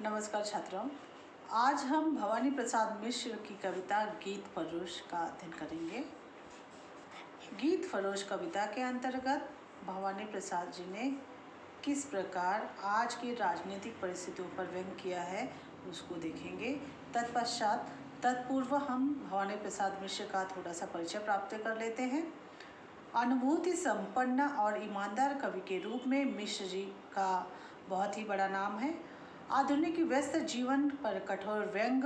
नमस्कार छात्रों। आज हम भवानी प्रसाद मिश्र की कविता गीत फरोश का अध्ययन करेंगे। गीत फरोश कविता के अंतर्गत भवानी प्रसाद जी ने किस प्रकार आज की राजनीतिक परिस्थितियों पर व्यंग किया है उसको देखेंगे। तत्पूर्व हम भवानी प्रसाद मिश्र का थोड़ा सा परिचय प्राप्त कर लेते हैं। अनुभूति संपन्न और ईमानदार कवि के रूप में मिश्र जी का बहुत ही बड़ा नाम है। आधुनिक व्यस्त जीवन पर कठोर व्यंग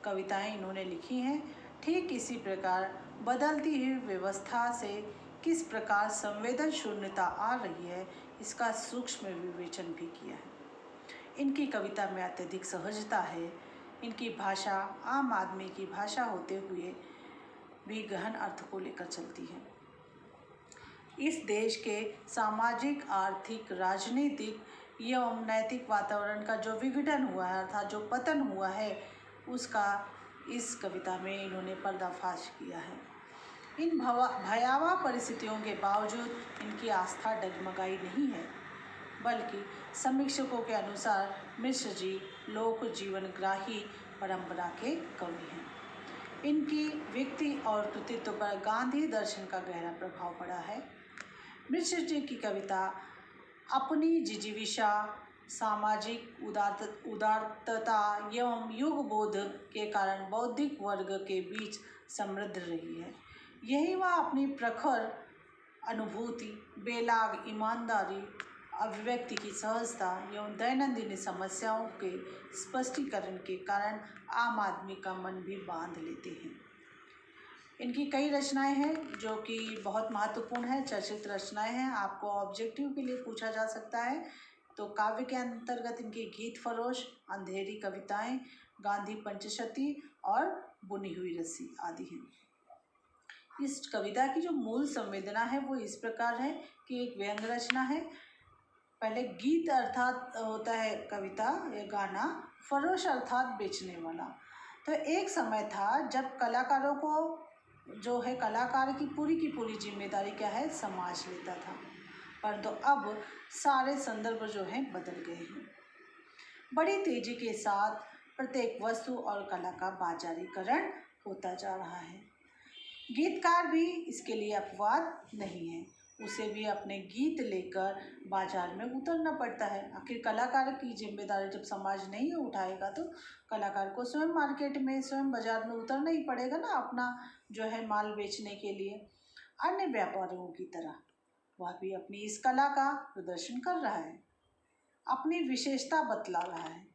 कविताएं इन्होंने लिखी हैं। ठीक इसी प्रकार बदलती हुई व्यवस्था से किस प्रकार संवेदन शून्यता आ रही है इसका सूक्ष्म विवेचन भी किया है। इनकी कविता में अत्यधिक सहजता है। इनकी भाषा आम आदमी की भाषा होते हुए भी गहन अर्थ को लेकर चलती है। इस देश के सामाजिक, आर्थिक, राजनीतिक एवं नैतिक वातावरण का जो विघटन हुआ है अर्थात जो पतन हुआ है उसका इस कविता में इन्होंने पर्दाफाश किया है। इन भयावह परिस्थितियों के बावजूद इनकी आस्था डगमगाई नहीं है, बल्कि समीक्षकों के अनुसार मिश्र जी लोक जीवनग्राही परंपरा के कवि हैं। इनकी व्यक्ति और कृतित्व पर गांधी दर्शन का गहरा प्रभाव पड़ा है। मिश्र जी की कविता अपनी जिजीविषा, सामाजिक उदारता एवं युग बोध के कारण बौद्धिक वर्ग के बीच समृद्ध रही है। यही वह अपनी प्रखर अनुभूति, बेलाग ईमानदारी, अभिव्यक्ति की सहजता एवं दैनंदिन समस्याओं के स्पष्टीकरण के कारण आम आदमी का मन भी बांध लेते हैं। इनकी कई रचनाएं हैं जो कि बहुत महत्वपूर्ण है, चर्चित रचनाएं हैं। आपको ऑब्जेक्टिव के लिए पूछा जा सकता है तो काव्य के अंतर्गत इनकी गीत फरोश, अंधेरी कविताएं, गांधी पंचशती और बुनी हुई रस्सी आदि हैं। इस कविता की जो मूल संवेदना है वो इस प्रकार है कि एक व्यंग रचना है। पहले गीत अर्थात होता है कविता या गाना, फरोश अर्थात बेचने वाला। तो एक समय था जब कलाकारों को जो है कलाकार की पूरी जिम्मेदारी क्या है, समाज लेता था। परंतु अब सारे संदर्भ जो हैं बदल गए हैं। बड़ी तेजी के साथ प्रत्येक वस्तु और कला का बाजारीकरण होता जा रहा है। गीतकार भी इसके लिए अपवाद नहीं है। उसे भी अपने गीत लेकर बाजार में उतरना पड़ता है। आखिर कलाकार की जिम्मेदारी जब समाज नहीं उठाएगा तो कलाकार को स्वयं मार्केट में, स्वयं बाजार में उतरना ही पड़ेगा ना, अपना जो है माल बेचने के लिए। अन्य व्यापारियों की तरह वह भी अपनी इस कला का प्रदर्शन कर रहा है, अपनी विशेषता बतला रहा है।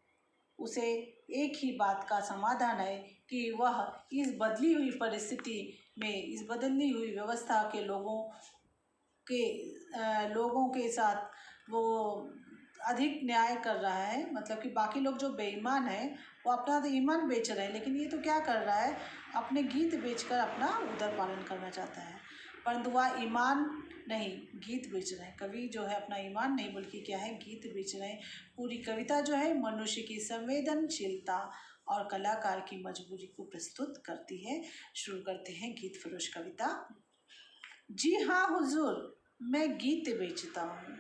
उसे एक ही बात का समाधान है कि वह इस बदली हुई परिस्थिति में, इस बदली हुई व्यवस्था के लोगों के साथ वो अधिक न्याय कर रहा है। मतलब कि बाकी लोग जो बेईमान हैं वो अपना तो ईमान बेच रहे हैं, लेकिन ये तो क्या कर रहा है, अपने गीत बेचकर अपना उदर पालन करना चाहता है। परंतु वह ईमान नहीं, गीत बेच रहे हैं। कवि जो है अपना ईमान नहीं बल्कि क्या है, गीत बेच रहे हैं। पूरी कविता जो है मनुष्य की संवेदनशीलता और कलाकार की मजबूरी को प्रस्तुत करती है। शुरू करते हैं गीत फरोश कविता। जी हाँ हुजूर, मैं गीत बेचता हूँ,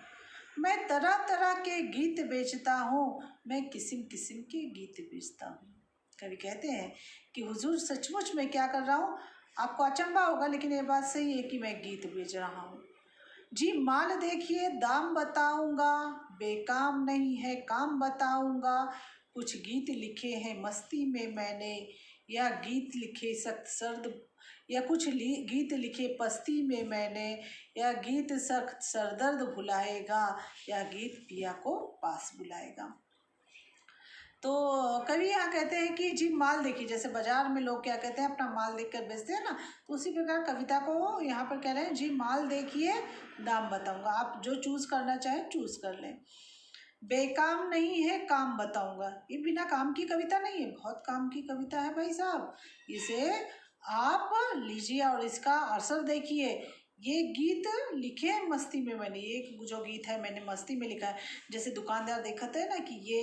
मैं तरह तरह के गीत बेचता हूँ, मैं किस्म किस्म के गीत बेचता हूँ। कवि कहते हैं कि हुजूर सचमुच मैं क्या कर रहा हूँ, आपको अचंभा होगा लेकिन ये बात सही है कि मैं गीत बेच रहा हूँ। जी माल देखिए, दाम बताऊंगा, बेकाम नहीं है काम बताऊंगा। कुछ गीत लिखे हैं मस्ती में मैंने, या गीत लिखे सख्त सर्द, या कुछ गीत लिखे पस्ती में मैंने, या गीत सख्त सरदर्द भुलाएगा, या गीत पिया को पास बुलाएगा। तो कवि यहाँ कहते हैं कि जी माल देखिए, जैसे बाजार में लोग क्या कहते हैं, अपना माल देखकर बेचते हैं ना, तो उसी प्रकार कविता को यहाँ पर कह रहे हैं जी माल देखिए, दाम बताऊंगा, आप जो चूज़ करना चाहें चूज़ कर लें। बेकाम नहीं है काम बताऊंगा, ये बिना काम की कविता नहीं है, बहुत काम की कविता है भाई साहब। इसे आप लीजिए और इसका असर देखिए। ये गीत लिखे हैं मस्ती में मैंने, एक जो गीत है मैंने मस्ती में लिखा है। जैसे दुकानदार दिखाते हैं ना कि ये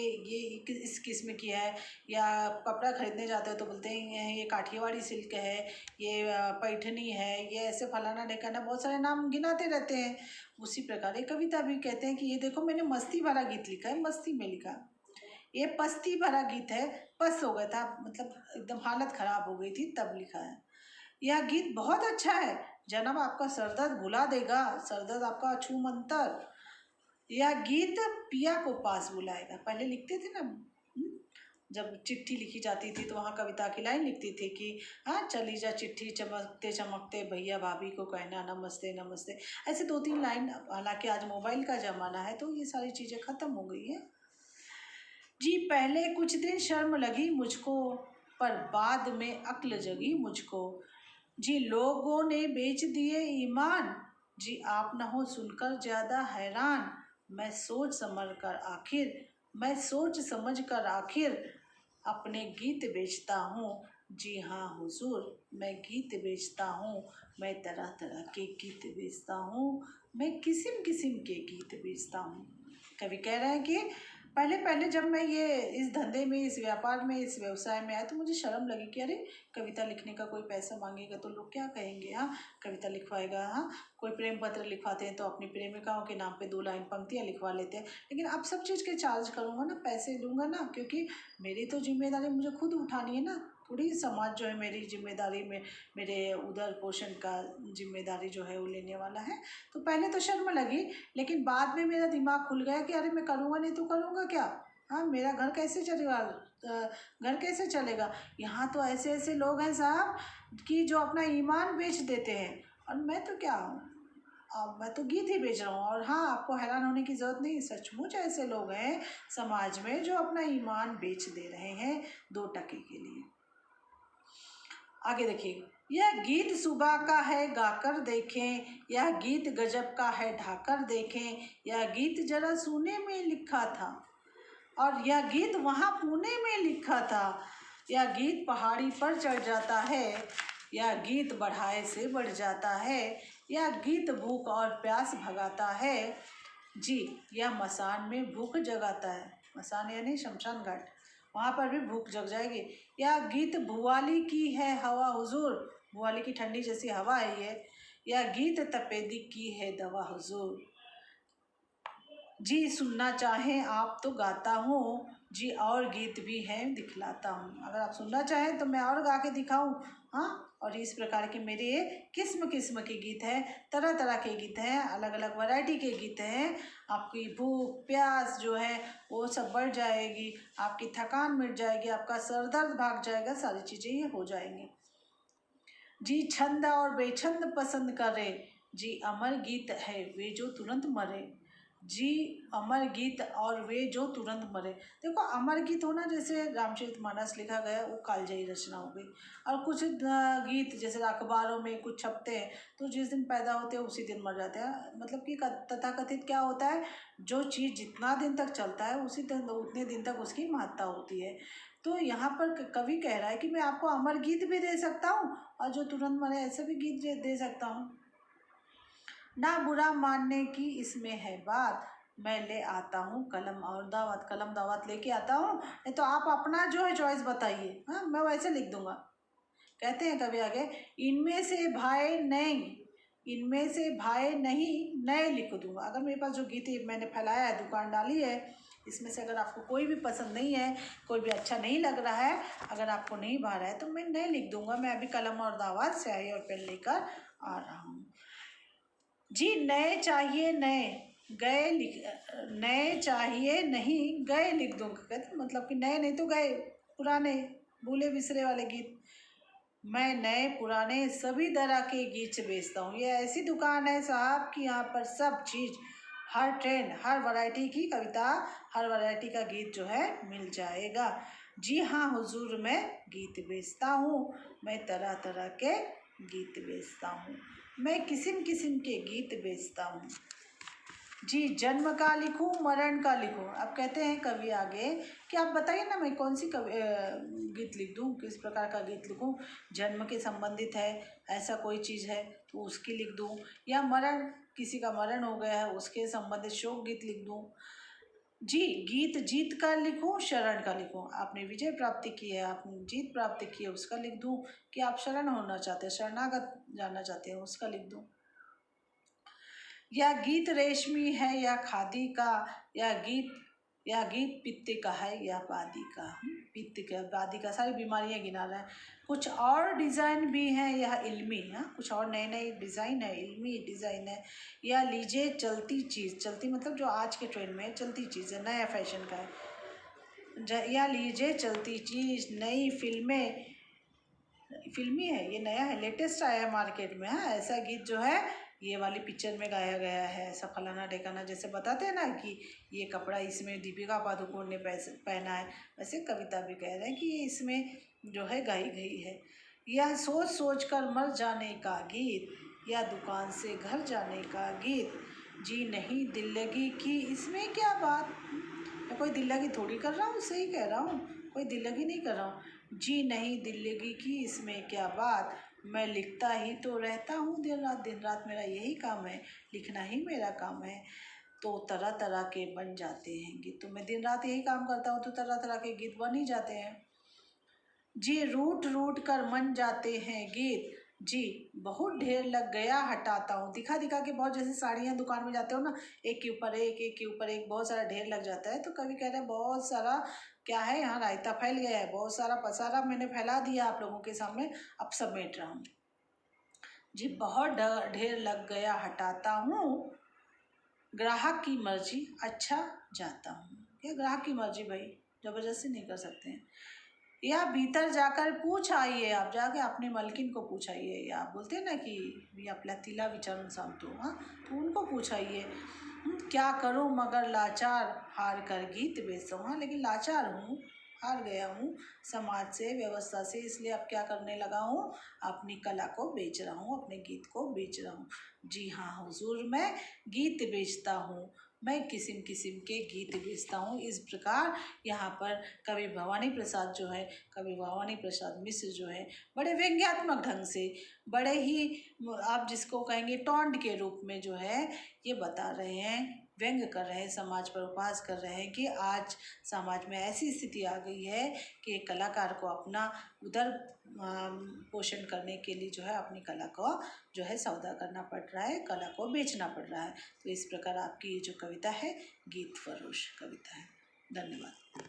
इस किस्म की है, या कपड़ा खरीदने जाते हैं तो बोलते हैं ये काठियावाड़ी सिल्क है, ये पैठनी है, ये ऐसे फलाना ढेकाना, बहुत सारे नाम गिनाते रहते हैं। उसी प्रकार ये कविता भी कहते हैं कि ये देखो मैंने मस्ती वाला गीत लिखा है, मस्ती में लिखा। ये पस्ती भरा गीत है, पस्त हो गया था, मतलब एकदम हालत खराब हो गई थी तब लिखा है। यह गीत बहुत अच्छा है, जनाब आपका सरदर्द भुला देगा, सरदर्द आपका छू मंतर। यह गीत पिया को पास बुलाएगा। पहले लिखते थे ना, जब चिट्ठी लिखी जाती थी तो वहाँ कविता की लाइन लिखती थी कि हाँ चली जा चिट्ठी चमकते चमकते भैया भाभी को कहना नमस्ते नमस्ते। ऐसे 2-3 लाइन, हालांकि आज मोबाइल का ज़माना है तो ये सारी चीज़ें ख़त्म हो गई है। जी पहले कुछ दिन शर्म लगी मुझको, पर बाद में अक्ल जगी मुझको। जी लोगों ने बेच दिए ईमान, जी आप न हो सुनकर ज़्यादा हैरान। मैं सोच समझ कर आखिर, मैं सोच समझ कर आखिर अपने गीत बेचता हूँ। जी हाँ हुजूर, मैं गीत बेचता हूँ, मैं तरह तरह के गीत बेचता हूँ, मैं किस्म किस्म के गीत बेचता हूँ। कवि कह रहे हैं कि पहले पहले जब मैं ये इस धंधे में, इस व्यापार में, इस व्यवसाय में आया तो मुझे शर्म लगी कि अरे कविता लिखने का कोई पैसा मांगेगा तो लोग क्या कहेंगे। हाँ कविता लिखवाएगा, हाँ कोई प्रेम पत्र लिखवाते हैं तो अपनी प्रेमिकाओं के नाम पे 2 लाइन पंक्तियाँ लिखवा लेते हैं। लेकिन अब सब चीज़ के चार्ज करूँगा ना, पैसे लूँगा ना, क्योंकि मेरी तो जिम्मेदारी मुझे खुद उठानी है ना। थोड़ी समाज जो है मेरी जिम्मेदारी में, मेरे उदर पोषण का जिम्मेदारी जो है वो लेने वाला है। तो पहले तो शर्म लगी, लेकिन बाद में मेरा दिमाग खुल गया कि अरे मैं करूँगा नहीं तो करूँगा क्या। हाँ मेरा घर कैसे चलेगा, घर कैसे चलेगा। यहाँ तो ऐसे ऐसे लोग हैं साहब कि जो अपना ईमान बेच देते हैं, और मैं तो क्या हूँ, अब मैं तो गीत ही बेच रहा हूँ। और हाँ आपको हैरान होने की ज़रूरत नहीं, सचमुच ऐसे लोग हैं समाज में जो अपना ईमान बेच दे रहे हैं 2 टके के लिए। आगे देखिए, यह गीत सुबह का है गाकर देखें, यह गीत गजब का है ढाकर देखें, यह गीत जरा सुने में लिखा था, और यह गीत वहाँ पुणे में लिखा था। यह गीत पहाड़ी पर चढ़ जाता है, यह गीत बढ़ाए से बढ़ जाता है, यह गीत भूख और प्यास भगाता है। जी यह मसान में भूख जगाता है, मसान यानी शमशान घाट, वहाँ पर भी भूख जग जाएगी। यह गीत भुआली की है हवा हुजूर, भुआली की ठंडी जैसी हवा है ये। यह गीत तपेदी की है दवा हुजूर। जी सुनना चाहें आप तो गाता हूँ, जी और गीत भी हैं दिखलाता हूँ। अगर आप सुनना चाहें तो मैं और गा के दिखाऊँ। हाँ और इस प्रकार के मेरे किस्म किस्म के गीत हैं, तरह तरह के गीत हैं, अलग अलग वैरायटी के गीत हैं। आपकी भूख प्यास जो है वो सब बढ़ जाएगी, आपकी थकान मिट जाएगी, आपका सर दर्द भाग जाएगा, सारी चीज़ें ये हो जाएंगी। जी छंद और बेछंद पसंद करे, जी अमर गीत है वे जो तुरंत मरे। जी अमर गीत और वे जो तुरंत मरे। देखो अमर गीत होना, जैसे रामचरितमानस लिखा गया वो कालजयी रचना हो गई, और कुछ गीत जैसे अखबारों में कुछ छपते हैं तो जिस दिन पैदा होते हैं उसी दिन मर जाते हैं। मतलब कि तथाकथित क्या होता है, जो चीज़ जितना दिन तक चलता है उसी दिन उतने दिन तक उसकी महत्ता होती है। तो यहाँ पर कवि कह रहा है कि मैं आपको अमर गीत भी दे सकता हूँ और जो तुरंत मरे ऐसे भी गीत दे सकता हूँ। ना बुरा मानने की इसमें है बात, मैं ले आता हूँ कलम और दावत, कलम दावत लेके आता हूँ, नहीं तो आप अपना जो है चॉइस बताइए, हाँ मैं वैसे लिख दूंगा। कहते हैं कभी आगे, इनमें से भाई नहीं, इनमें से भाई नहीं नए लिख दूंगा। अगर मेरे पास जो गीत मैंने फैलाया है, दुकान डाली है, इसमें से अगर आपको कोई भी पसंद नहीं है, कोई भी अच्छा नहीं लग रहा है, अगर आपको नहीं भा रहा है तो मैं नए लिख दूंगा। मैं अभी कलम और दावत स्याही और पेन लेकर आ रहा हूँ। जी नए चाहिए नए, गए लिख, नए चाहिए नहीं गए लिख दूंगा। कहते मतलब कि नए नहीं तो गए, पुराने भूले बिसरे वाले गीत। मैं नए पुराने सभी तरह के गीत बेचता हूँ। ये ऐसी दुकान है साहब कि यहाँ पर सब चीज़, हर ट्रेंड, हर वैरायटी की कविता, हर वैरायटी का गीत जो है मिल जाएगा। जी हाँ हुजूर, मैं गीत बेचता हूँ, मैं तरह तरह के गीत बेचता हूँ, मैं किस्म किस्म के गीत बेचता हूँ। जी जन्म का लिखूं मरण का लिखूं। अब कहते हैं कवि आगे कि आप बताइए ना मैं कौन सी गीत लिख दूं, किस प्रकार का गीत लिखूं। जन्म के संबंधित है, ऐसा कोई चीज़ है तो उसकी लिख दूं, या मरण, किसी का मरण हो गया है उसके संबंधित शोक गीत लिख दूं। जी गीत जीत का लिखूं शरण का लिखूं। आपने विजय प्राप्ति की है, आपने जीत प्राप्ति की है, उसका लिख दूं, कि आप शरण होना चाहते हैं, शरणागत जानना चाहते हैं, उसका लिख दूं। या गीत रेशमी है या खादी का, या गीत यह गीत पित्त का है या वादी का, पित्त का वादी का, सारी बीमारियां गिना रहा है। कुछ और डिज़ाइन भी हैं, यह इल्मी है, कुछ और नए नए डिज़ाइन है, इल्मी डिज़ाइन है। या लीजिए चलती चीज़, चलती मतलब जो आज के ट्रेंड में चलती चीज़ है, नया फैशन का है। या लीजिए चलती चीज़, नई फिल्में, फिल्मी है, ये नया है, लेटेस्ट आया है मार्केट में। हाँ, ऐसा गीत जो है ये वाली पिक्चर में गाया गया है, ऐसा फलाना ढेकाना, जैसे बताते हैं ना कि ये कपड़ा इसमें दीपिका पादुकोण ने पहना है, वैसे कविता भी कह रहे हैं कि ये इसमें जो है गाई गई है। यह सोच सोच कर मर जाने का गीत, या दुकान से घर जाने का गीत, जी नहीं दिल लगी की इसमें क्या बात। मैं कोई दिल लगी थोड़ी कर रहा हूँ, सही कह रहा हूँ, कोई दिल लगी नहीं कर रहा हूँ। जी नहीं दिल लगी की इसमें क्या बात, मैं लिखता ही तो रहता हूँ दिन रात मेरा यही काम है, लिखना ही मेरा काम है। तो तरह तरह के बन जाते हैं गीत, तो मैं दिन रात यही काम करता हूँ तो तरह तरह के गीत बन ही जाते हैं। जी रूठ रूठ कर मन जाते हैं गीत, जी बहुत ढेर लग गया हटाता हूँ। दिखा दिखा के बहुत, जैसे साड़ियाँ दुकान में जाते हो ना, एक के ऊपर एक के ऊपर एक, बहुत सारा ढेर लग जाता है, तो कभी कह रहे हैं बहुत सारा क्या है, यहाँ रायता फैल गया है, बहुत सारा पसारा मैंने फैला दिया आप लोगों के सामने, अब समेट रहा हूँ। जी बहुत ढेर लग गया हटाता हूँ, ग्राहक की मर्जी अच्छा जाता हूँ। क्या ग्राहक की मर्जी भाई, ज़बरदस्ती नहीं कर सकते हैं। या भीतर जाकर पूछ आइए, आप जाके अपने मालकिन को पूछ आइए, या आप बोलते हैं ना कि मी आपल्या तिला विचारून सांगतो, हाँ, तो उनको पूछ आइए। क्या करूँ मगर लाचार हार कर गीत बेचता हूँ। हाँ, लेकिन लाचार हूँ, हार गया हूँ समाज से, व्यवस्था से, इसलिए अब क्या करने लगा हूँ, अपनी कला को बेच रहा हूँ, अपने गीत को बेच रहा हूँ। जी हाँ हुजूर, मैं गीत बेचता हूँ, मैं किस्म किस्म के गीत बेचता हूँ। इस प्रकार यहाँ पर कवि भवानी प्रसाद जो है, कवि भवानी प्रसाद मिश्र जो है, बड़े व्यंग्यात्मक ढंग से, बड़े ही आप जिसको कहेंगे टॉन्ट के रूप में जो है ये बता रहे हैं, व्यंग कर रहे हैं, समाज पर उपहास कर रहे हैं कि आज समाज में ऐसी स्थिति आ गई है कि कलाकार को अपना उधर पोषण करने के लिए जो है अपनी कला को जो है सौदा करना पड़ रहा है, कला को बेचना पड़ रहा है। तो इस प्रकार आपकी ये जो कविता है गीत फरोश कविता है। धन्यवाद।